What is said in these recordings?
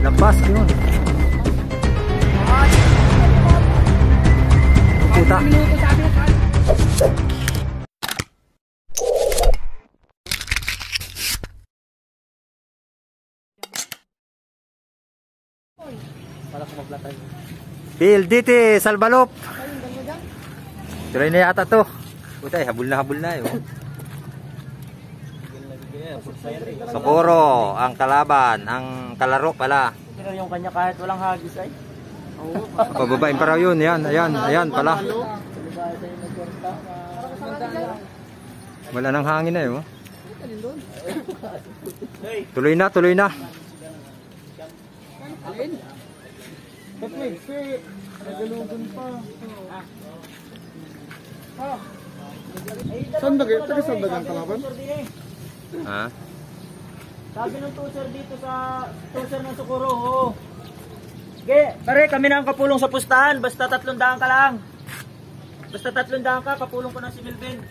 Labas yun. Puta. PLDT Salbalop. Try na yata to. Puta, habol na eh. Oh. Socorro ang kalaban, ang kalaro pala. Pero yung kanya kahit walang hagis ay. Pababain pa raw yun. Ayan pala. Wala nang hangin na eh. Oh. Tuloy na. Saan dagang kalaban? Ha? Sabi ng tuser dito sa tuser ng Socorro. Oh. Okay, pare kami na ang kapulong sa pustahan. Basta 300 ka lang. Basta 300 ka, kapulong ko na si Melvin.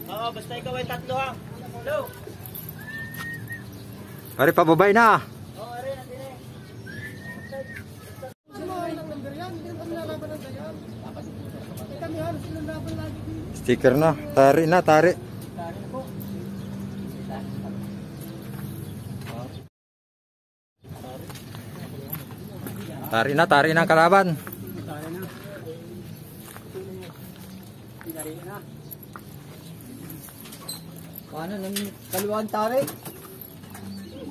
Oo, basta ikaw ay 3 ha. Hello. Pare, pababay na. Oo, are nandiyan eh. Sticker na. Tari. Tari na ang kalaban. Paano nang kaluan tari?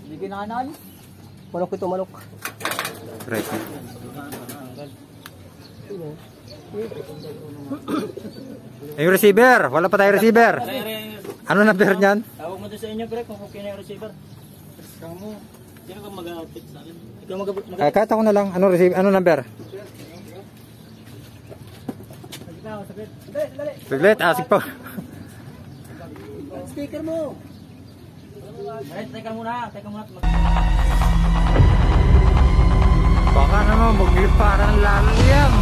Hindi ginaanan. Manok ito, manok. Right. Yung receiver. Wala pa tayo receiver. Ano number niyan? Tawag mo doon sa inyo, pre, kung okay na yung receiver. Kamu, sino ka mag-outfit sa akin? Ikaw mag-outfit. Kahit ako na lang. Ano receiver? Ano number? Saglit. Asik pa. Sticker mo. Teka muna. Baka naman magliparan lalo yan.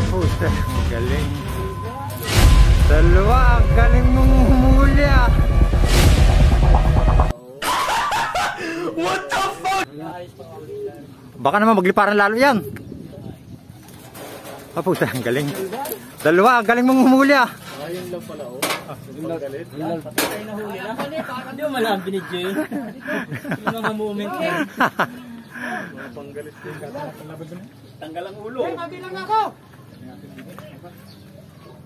Puta, galing. Dalawa, ang galing mong humuli ah. What the fuck? Baka naman magliparan lalo yan. Puta, ang galing. Dalawa, ang galing mong humuli ah. Ayun lang pala oh. Galit. Patay na huli na. Hindi mo malam binidyo yun. Yung mga moment na. Panggalit din kalaban doon. Tanggal ang ulo. Hey, mabilang na ako!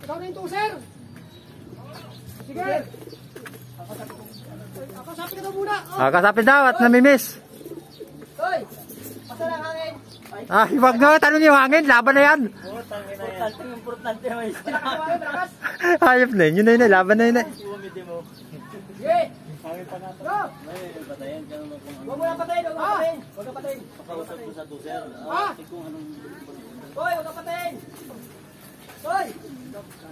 Ikaw na yung tuser! Sige! Kasapin ka daw muna! Kasapin daw at namimiss. Hoy! Pasa lang hangin! Huwag na, tanong yung hangin, laban na yan. Importante mo yun. Hayop na yun, yun na, laban na yun eh. Sige! Go! Huwag mo lang patayin! Huwag ka patayin! Pakausap ko sa tuser. Hoy! Huwag ka patayin! Hoy!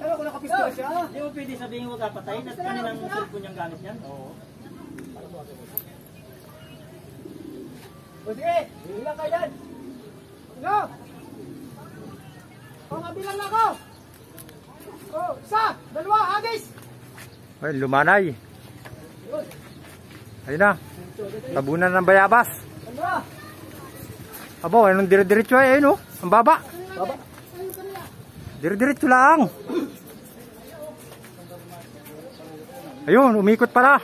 Ayaw ko nakapistol siya! Hindi mo pwede sabihin huwag ka patayin at kanilang cellphone niyang gamit niyan. Oo. O sige! Ilang kayo dyan! Ano? Pangabilang na ako! O! Isa! Dalawa! Agis! Ay, lumanay. Ayun na. Tabunan ng bayabas. Dalawa! Abo, anong dire-diretso ay, ayun oh. Ang baba. Dire-diretso lang. Ayun, umikot pala.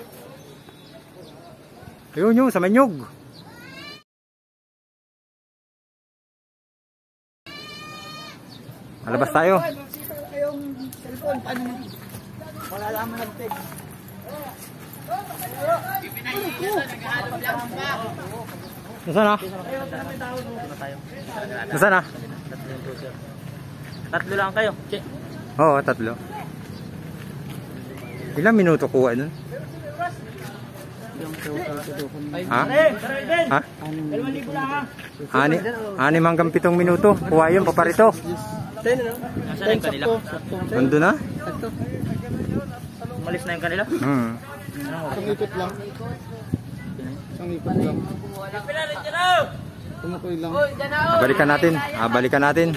Ayun yung sa Manyog. Malabas tayo. Yung cellphone, paano mo? Wala lang mo nag-text. Nasaan na? Nasaan na? Tatlo lang kayo. Oo, 3. Ilang minuto kuha nun? Ha? Ha? 2,000 lang ha. 6 hanggang 7 minuto. Kuha yun, paparito. Nasaan yung kanila? Nandun na? Umalis na yung kanila? Isang ikot lang. Tumukoy lang. Balikan natin.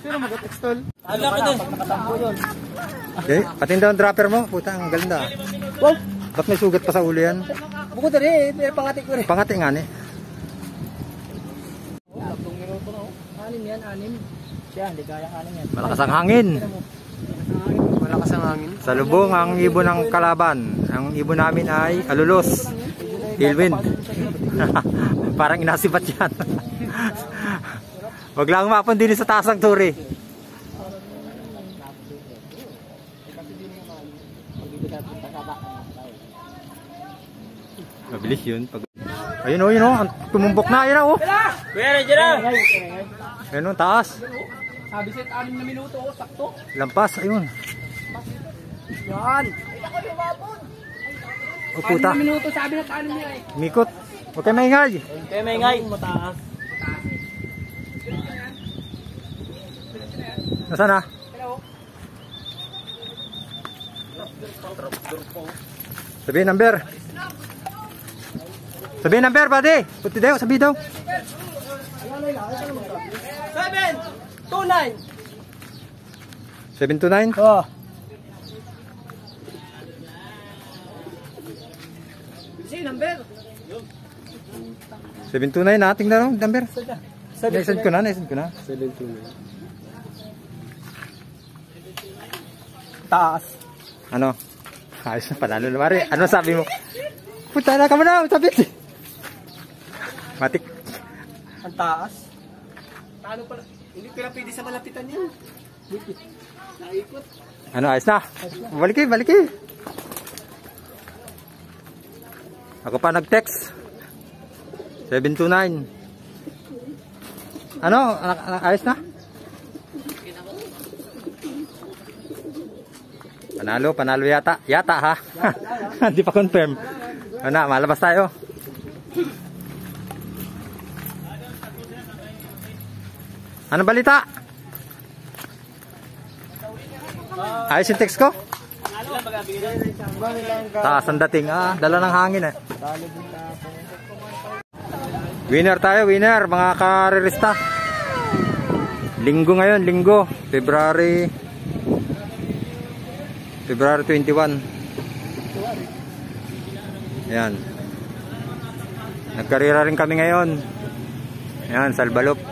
Sino mag-textol? Ala ka dun. Okay, patin daw ang dropper mo. Puta, ang ganda. Wow! Ba't may sugat pa sa ulo yan? Bukod na rin, pangati ko rin. Pangati nga ni. Anim yan, anim. Siya, hindi kaya anim yan. Malakas ang hangin. Malakas ang hangin. Sa lubong ang ibon ng kalaban. Ang ibon namin ay alulos. Tailwind. Parang inasibat yan. Wag lang umapon din sa taas ng turi. Mabilis yun. Ayun o, yun o. Tumumbok na, yun o. Kuya, nandiyan na! Ayun o, taas. Sabi set 6 na minuto, sakto. Lampas, ayun. Yan! O puta. 6 minuto, sabi na paano niya eh. Mikot. Huwag kayo maingay. Kaya may ngay. Mataas. Nasaan na? Sabihin number. Sabihin number, buddy. Puti daw, sabi daw. 729. 729. Oh. Sige, number. 729 na. Tingnan lang, number. Naisend ko na, naisend ko na. 729. Taas. Ano? Ayos na, panalo na pare. Ano sabi mo? Puta na ka mo na, sabi. Matik. Ang taas. Paano pala? Hindi pala pwede sa malapitan yan. Naikot. Ano, ayos na. Balik eh, balik eh. Ako pa nag-text. 729. Ano? Ayos na? Panalo, panalo yata. Yata ha? Hindi pa confirm. Ano, malabas tayo. Ano balita? Ayos yung text ko? Taas ang dating. Ah, dala ng hangin eh. Winner tayo, winner. Mga karerista. Linggo ngayon, linggo. February 21. Ayan. Nagkarira rin kami ngayon. Ayan, Salbalop.